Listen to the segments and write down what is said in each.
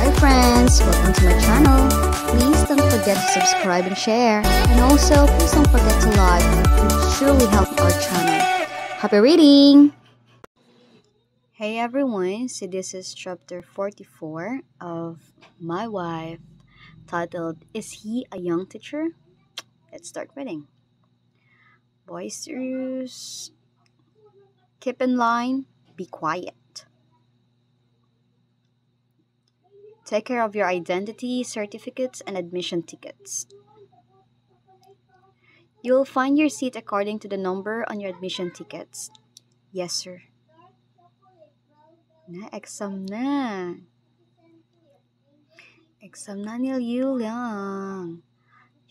Hi friends, welcome to my channel. Please don't forget to subscribe and share. And also, please don't forget to like. It will surely help our channel. Happy reading! Hey everyone, so this is chapter 44 of My Wife, titled, Is He a Young Teacher? Let's start reading. Boisterous, keep in line, be quiet. Take care of your identity, certificates, and admission tickets. You will find your seat according to the number on your admission tickets. Yes, sir. Exam na. Exam na ni Yuliang.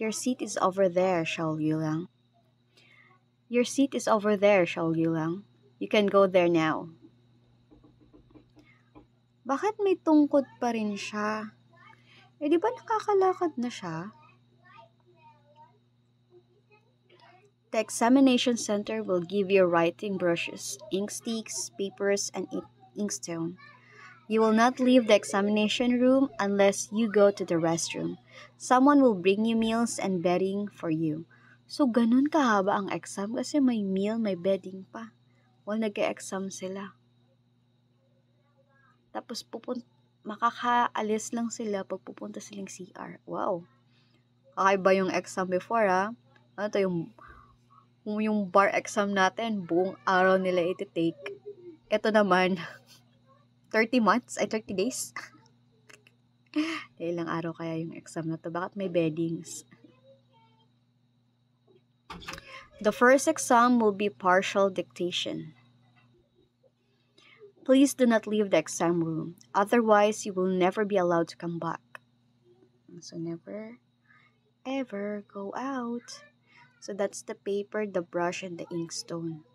Your seat is over there, Xiao Yuliang. Your seat is over there, Xiao Yuliang. You can go there now. Bakit may tungkod pa rin siya? Di ba nakakalakad na siya? The examination center will give you writing brushes, ink sticks, papers, and inkstone. You will not leave the examination room unless you go to the restroom. Someone will bring you meals and bedding for you. So, ganun kahaba ang exam kasi may meal, may bedding pa. While nag-e-exam sila. Tapos, makakaalis lang sila pag pupunta silang CR. Wow. Kakaiba yung exam before, ha? Ano to, yung bar exam natin, buong araw nila iti-take. Ito naman, 30 days? Ilang araw kaya yung exam na to? Bakit may beddings? The first exam will be partial dictation. Please do not leave the exam room. Otherwise, you will never be allowed to come back. So, never, ever go out. So, that's the paper, the brush, and the inkstone.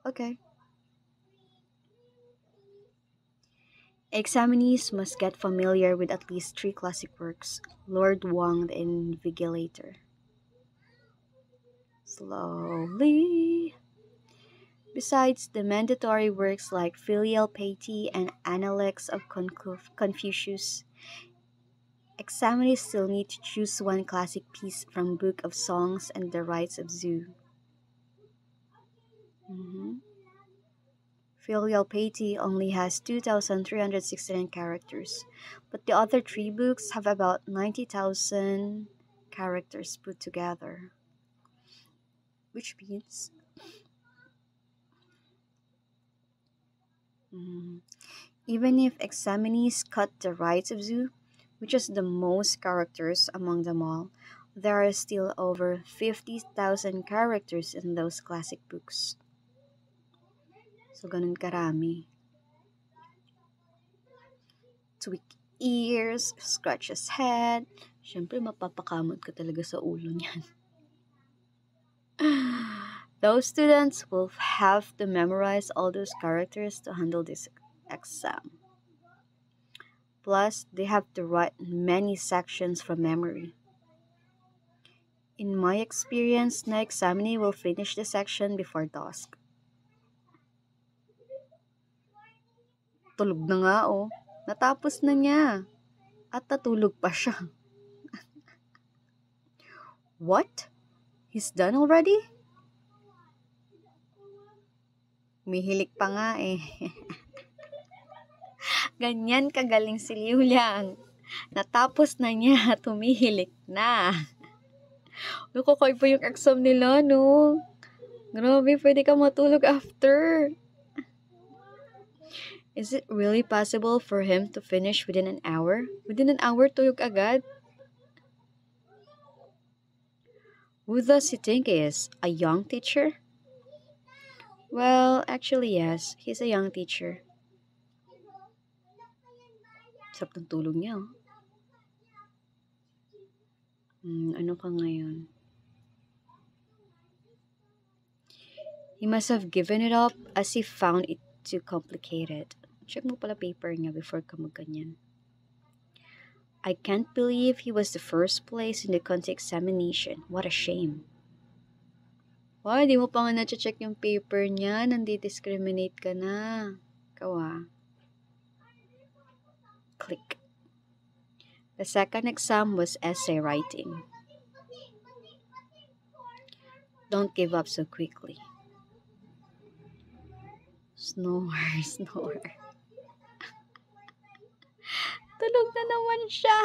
Okay. Examinees must get familiar with at least 3 classic works. Lord Wang, the Invigilator. Slowly. Besides the mandatory works like Filial Piety and Analects of Confucius, examinees still need to choose one classic piece from Book of Songs and the Rites of Zhu. Filial Piety only has 2,369 characters, but the other 3 books have about 90,000 characters put together. Which means even if examinees cut the Rites of Zhu, which is the most characters among them all, there are still over 50,000 characters in those classic books. So, ganun karami. Tweak ears, scratch his head. Siyempre, mapapakamot ka talaga sa ulo niyan. Those students will have to memorize all those characters to handle this exam. Plus, they have to write many sections from memory. In my experience, na examinee will finish the section before dusk. Tulog na nga, oh. Natapos na niya. At natulog pa siya. What? He's done already? Mihilik pa nga eh. Ganyan kagaling si Liu Liang. Natapos na niya, tumihilik na. Nakakaiba yung exam nila, no? Grabe, pwede ka matulog after. Is it really possible for him to finish within an hour? Within an hour, tulog agad? Who does he think he is? A young teacher? Well, actually yes. He's a young teacher. Sarap ng tulog niya, oh. Ano ka ngayon? He must have given it up as he found it too complicated. Check mo pala paper niya before ka magganyan. I can't believe he was the first place in the Conti examination. What a shame. Why, di mo pa nga na-check yung paper niya. Nandi-discriminate ka na. Ikaw ah. Click. The second exam was essay writing. Don't give up so quickly. Snore, snore. Tulog na naman siya.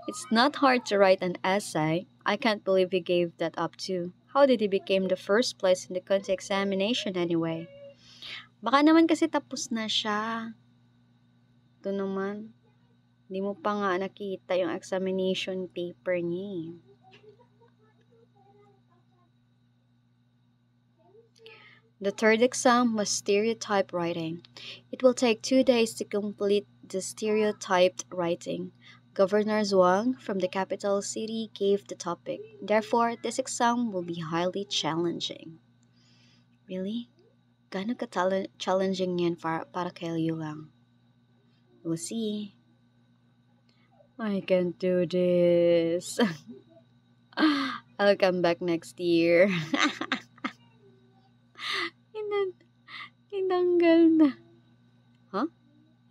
It's not hard to write an essay. I can't believe he gave that up too. How did he become the first place in the content examination anyway? Baka naman kasi tapos na siya. Ito naman. Hindi mo pa nga nakita yung examination paper niya. The third exam was stereotype writing. It will take 2 days to complete the stereotyped writing. Governor Zhuang from the capital city gave the topic. Therefore, this exam will be highly challenging. Really? Gaano ka-challenging yan para kay Liu Lang? We'll see. I can't do this. I'll come back next year. Tinanggal na. Huh?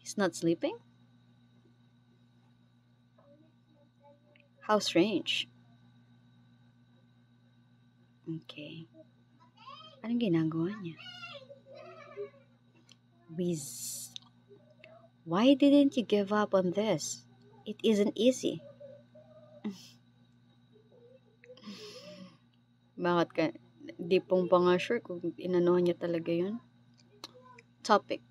He's not sleeping? How strange. Okay. Anong ginagawa niya? Whiz. Why didn't you give up on this? It isn't easy. Bakit ka? Di pong pa nga sure kung inanuhan niya talaga yun. Topic.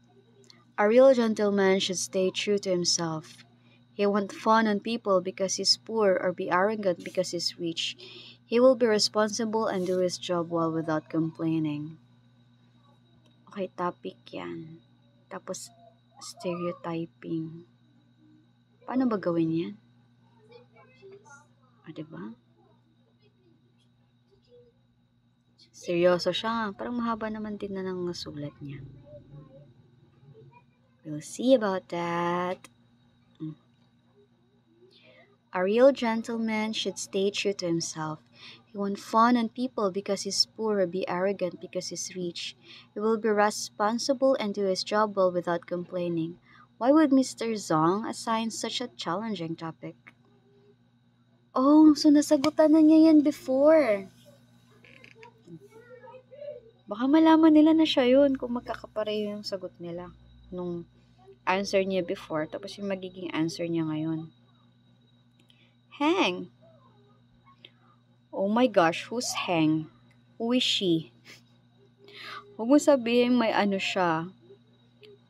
A real gentleman should stay true to himself. He won't fawn on people because he's poor or be arrogant because he's rich. He will be responsible and do his job well without complaining. Okay, topic yan. Tapos, stereotyping. Paano ba gawin yan? Diba? Seryoso siya. Parang mahaba naman din na ng nasulat niya. We'll see about that. A real gentleman should stay true to himself. He won't fawn on people because he's poor or be arrogant because he's rich. He will be responsible and do his job well without complaining. Why would Mr. Zong assign such a challenging topic? Oh, so nasagutan na niya yan before. Baka malaman nila na siya yun kung magkakapareho yung sagot nila nung answer niya before tapos yung magiging answer niya ngayon. Hang. Oh my gosh, who's Hang? Who is she? Huwag mo sabihin may ano siya.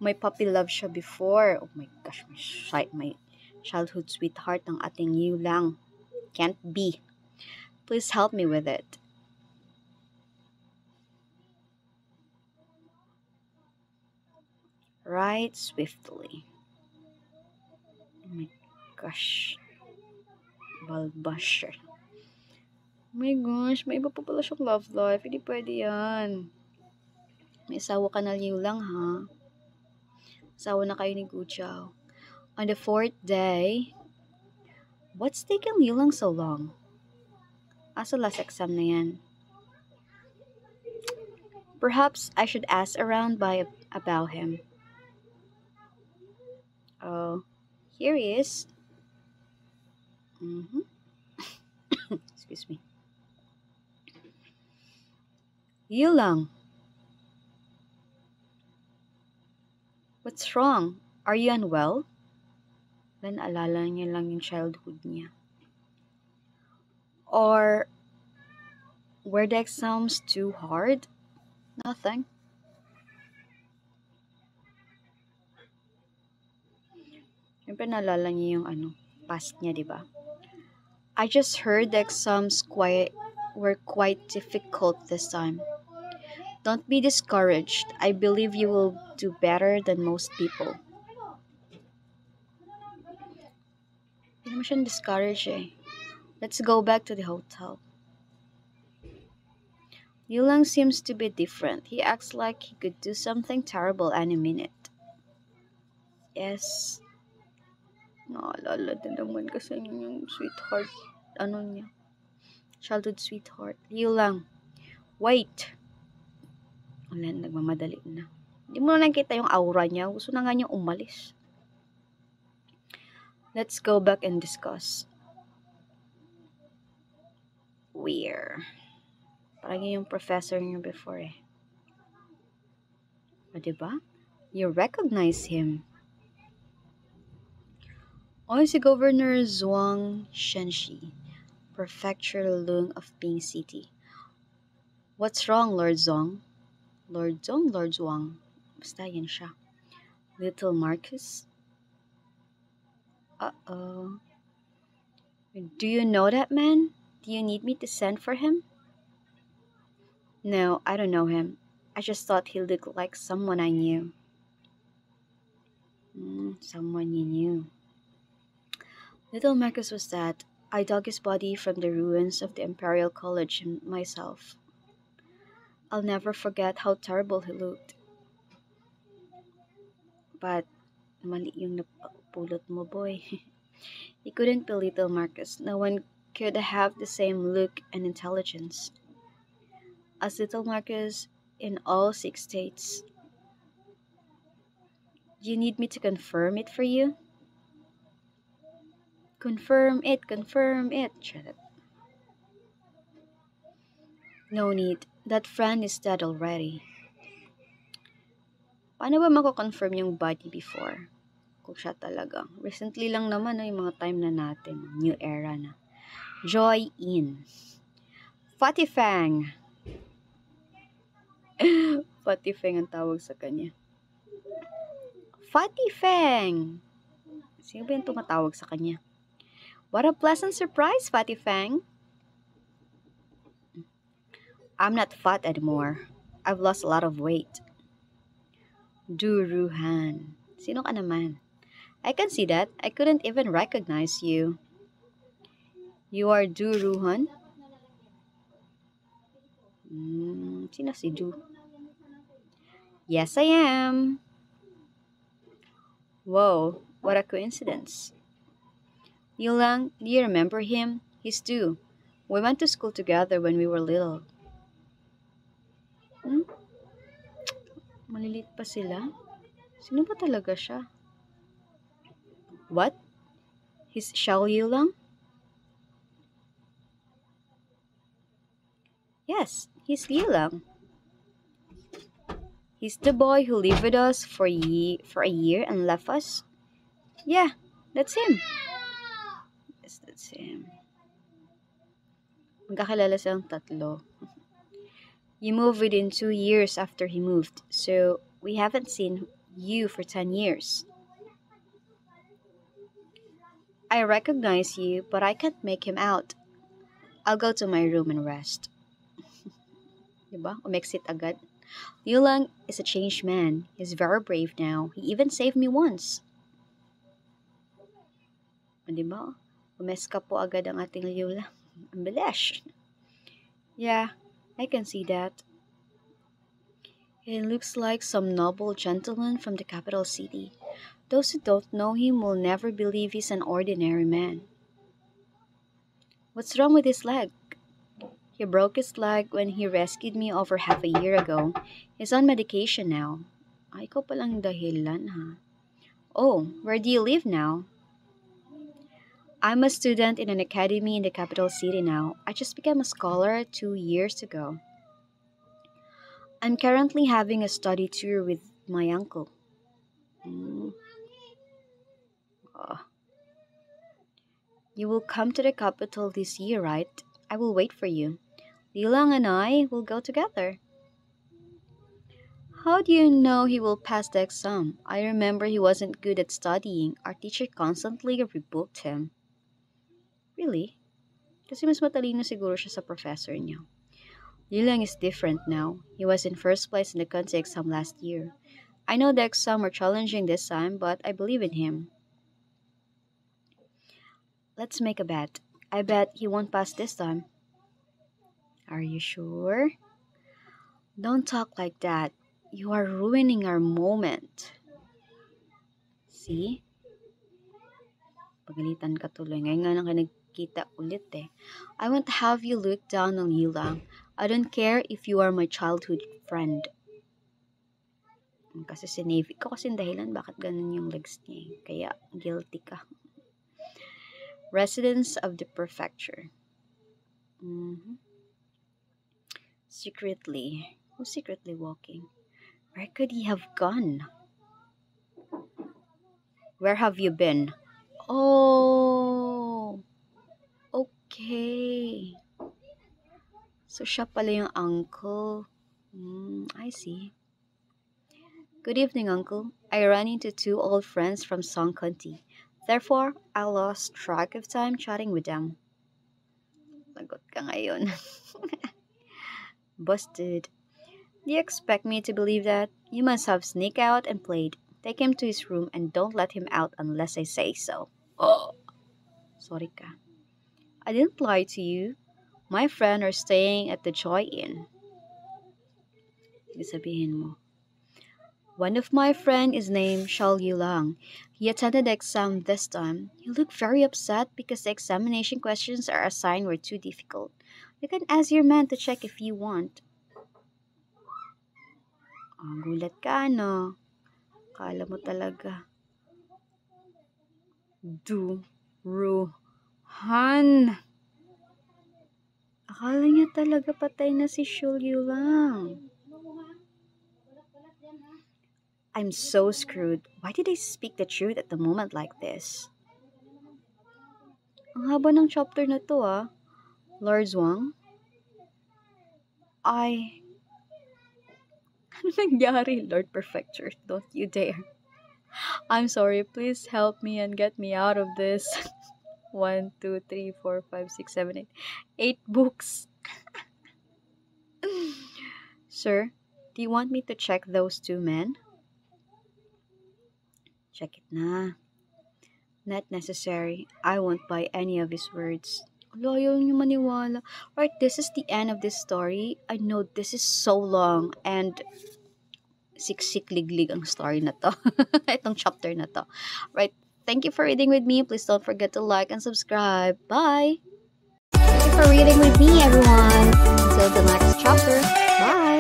May puppy love siya before. Oh my gosh, my childhood sweetheart ng ating Liu Lang. Can't be. Please help me with it. Write swiftly. Oh my gosh. Balbusher. Oh my gosh, may iba pa pala siyang love life. Hindi pwede yan. May asawa ka na Liu Lang, ha? Asawa na kayo ni Gu Zhao. On the fourth day, what's taking Liu Lang so long? Asa last exam na yan? Perhaps I should ask around about him. Oh, here he is. Excuse me. Liu Lang. What's wrong? Are you unwell? Then alala niya lang yung childhood niya. Or were the exams too hard? Nothing. Siyempre naalala niya yung past niya, di ba? I just heard the exams were quite difficult this time. Don't be discouraged. I believe you will do better than most people. Hindi naman siya discouraged eh. Let's go back to the hotel. Liu Lang seems to be different. He acts like he could do something terrible any minute. Yes. Naalala din naman kasi yung sweetheart, niya. Childhood sweetheart. Liu Lang. Wait. Wala, nagmamadali na. Hindi mo na nakita yung aura niya. Gusto na nga niyang umalis. Let's go back and discuss. Where? Parang yung professor niyo before eh. O, diba? You recognize him. O, si Governor Zhuang Shenxi, Prefecture Lung of Ping City. What's wrong, Lord Zong? Lord Zong, Lord Zhuang. Basta yan siya. Little Marcus? Uh-oh. Do you know that man? Do you need me to send for him? No, I don't know him. I just thought he looked like someone I knew. Someone you knew. Little Marcus was that. I dug his body from the ruins of the Imperial College myself. I'll never forget how terrible he looked. But, mali yung napulot mo, boy. He couldn't be Little Marcus. No one could have the same look and intelligence as Little Marcus in all 6 states. Do you need me to confirm it for you? Confirm it, confirm it. Shut up. No need. That friend is dead already. Paano ba mako-confirm yung body before? Kung siya talaga. Recently lang naman no, yung mga time na natin. New era na. Joy in. Fatty Fang. Fatty Fang ang tawag sa kanya. Fatty Fang. Sino ba yung tumatawag sa kanya? What a pleasant surprise, Fatty Fang. I'm not fat anymore. I've lost a lot of weight. Du Ruhan. Sino ka naman? I can see that. I couldn't even recognize you. You are Du Ruhan? Sino si Du? Yes, I am. Whoa, what a coincidence. Yulang, do you remember him? He's Du. We went to school together when we were little. Malilit pa sila? Sino ba talaga siya? What? He's Xiao Yulang? Yes, he's Yulang. He's the boy who lived with us for a year and left us? Yeah, that's him. Yes, that's him. Magkakilala silang tatlo. You moved within 2 years after he moved, so we haven't seen you for 10 years. I recognize you, but I can't make him out. I'll go to my room and rest. Diba? Umexit agad. Yulang is a changed man. He's very brave now. He even saved me once. Diba? Umeska po agad ang ating Yulang. Ang bilis. Yeah, I can see that. He looks like some noble gentleman from the capital city. Those who don't know him will never believe he's an ordinary man. What's wrong with his leg? He broke his leg when he rescued me over half a year ago. He's on medication now. Ay, ikaw palang dahilan, ha? Oh, where do you live now? I'm a student in an academy in the capital city now. I just became a scholar 2 years ago. I'm currently having a study tour with my uncle. Oh. You will come to the capital this year, right? I will wait for you. Lilang and I will go together. How do you know he will pass the exam? I remember he wasn't good at studying. Our teacher constantly rebuked him. Really? Kasi mas matalino siguro siya sa professor niya. Lilang is different now. He was in first place in the country exam last year. I know the exam were challenging this time, but I believe in him. Let's make a bet. I bet he won't pass this time. Are you sure? Don't talk like that. You are ruining our moment. See? Pagalitan ka tuloy. Ngayon nga lang ka nagkita ulit eh. I want to have you look down on Yulang. I don't care if you are my childhood friend. Kasi si Navy. Ikaw kasi dahilan bakit ganun yung legs niya eh. Kaya guilty ka. Residents of the prefecture. Mhm. Secretly. Who's secretly walking? Where could he have gone? Where have you been? Oh, okay. So siya pala yung uncle. I see. Good evening, uncle. I ran into two old friends from Song County. Therefore, I lost track of time chatting with them. Lagot ka ngayon. Busted. Do you expect me to believe that? You must have sneaked out and played. Take him to his room and don't let him out unless I say so. Oh, sorry ka. I didn't lie to you. My friend are staying at the Joy Inn. Ibig sabihin mo. One of my friend is named Shao Yulang. He attended the exam this time. He looked very upset because the examination questions are assigned were too difficult. You can ask your man to check if you want. Gulat ka, no? Kala mo talaga. Han. Akala niya talaga patay na si Shao Yulang. I'm so screwed. Why did I speak the truth at the moment like this? Ang haba ng chapter na to Lord Zhuang? Ano nangyari, Lord Perfector? Don't you dare. I'm sorry, please help me and get me out of this. 1, 2, 3, 4, 5, 6, 7, 8. 8 books. Sir, do you want me to check those two men? Check it na. Not necessary. I won't buy any of his words. Ayaw niyo maniwala. Right, this is the end of this story. I know this is so long and siksik-liglig ang story na to. Itong chapter na to. Right, thank you for reading with me. Please don't forget to like and subscribe. Bye! Thank you for reading with me, everyone. Until the next chapter. Bye!